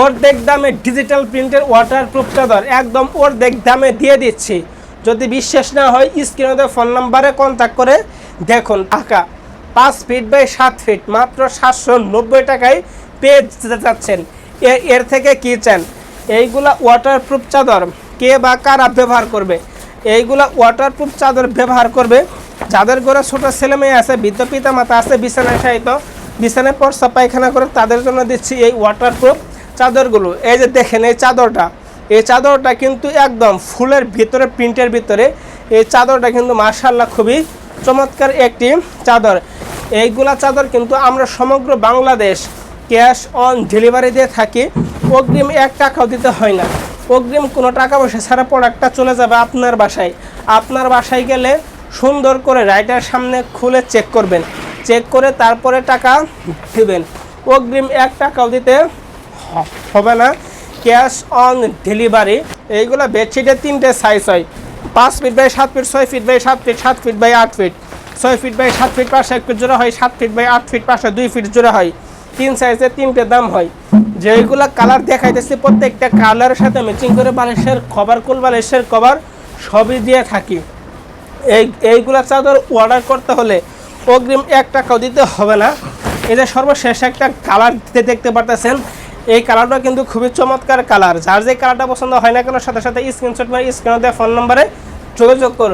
অর্ধেক দামে ডিজিটাল প্রিন্টের ওয়াটারপ্রুফ চাদর একদম অর্ধেক দামে দিয়ে দিচ্ছি। যদি বিশ্বাস না হয় স্ক্রিনে ফোন নাম্বারে কন্ট্যাক্ট করে দেখুন। ঢাকা 5 ফিট বাই 7 ফিট মাত্র 790 টাকায় পেয়ে যাচ্ছেন। এর থেকে কী চান? এইগুলা ওয়াটারপ্রুফ চাদর কে বা কারা ব্যবহার করবে? এইগুলা ওয়াটারপ্রুফ চাদর ব্যবহার করবে যাদের ঘরে ছোটো ছেলে মেয়ে আছে, বৃদ্ধ পিতা মাতা আছে, বিছানায় শায়িত, বিছানায় পরসা পায়খানা করে, তাদের জন্য দিচ্ছি এই ওয়াটারপ্রুফ চাদরগুলো। এই যে দেখেন এই চাদরটা কিন্তু একদম ফুলের ভিতরে, প্রিন্টের ভিতরে। এই চাদরটা কিন্তু মাশাআল্লাহ খুবই চমৎকার একটি চাদর। এইগুলা চাদর কিন্তু আমরা সমগ্র বাংলাদেশ ক্যাশ অন ডেলিভারি দিয়ে থাকি। অগ্রিম 1 টাকাও দিতে হয় না। অগ্রিম কোনো টাকা পয়সা ছাড়া প্রোডাক্টটা চলে যাবে আপনার বাসায়। আপনার বাসায় গেলে সুন্দর করে রাইটার সামনে খুলে চেক করবেন, চেক করে তারপরে টাকা দেবেন। অগ্রিম 1 টাকাও দিতে হবে না, ক্যাশ অন ডেলিভারি। এইগুলো বেডশিটের 3টে সাইজ হয়, 5 feet by 7 feet, 6 feet by 7 feet, 7 feet by 8 feet, 6 feet by 7 feet পাশে 1 ফিট জোড়া হয়, 7 ফিট বাই 8 ফিট পাশে 2 ফিট জোড়া হয়। 3 সাইজের 3টে দাম হয়। যেইগুলো কালার দেখাইতেছি প্রত্যেকটা কালারের সাথে ম্যাচিং করে বালিশের কভার, কুল বালিশের কভার সবই দিয়ে থাকি। এইগুলা চাদর অর্ডার করতে হলে অগ্রিম 1 টাকাও দিতে হবে না। এই যে সর্বশেষ একটা কালার দেখতে পারতেছেন, এই কালারটা কিন্তু খুবই চমৎকার কালার। যার যে কালারটা পছন্দ হয় না কেন সাথে সাথে স্ক্রিনশট মেরে স্ক্রিনে দেওয়া ফোন নম্বরে যোগাযোগ করুন।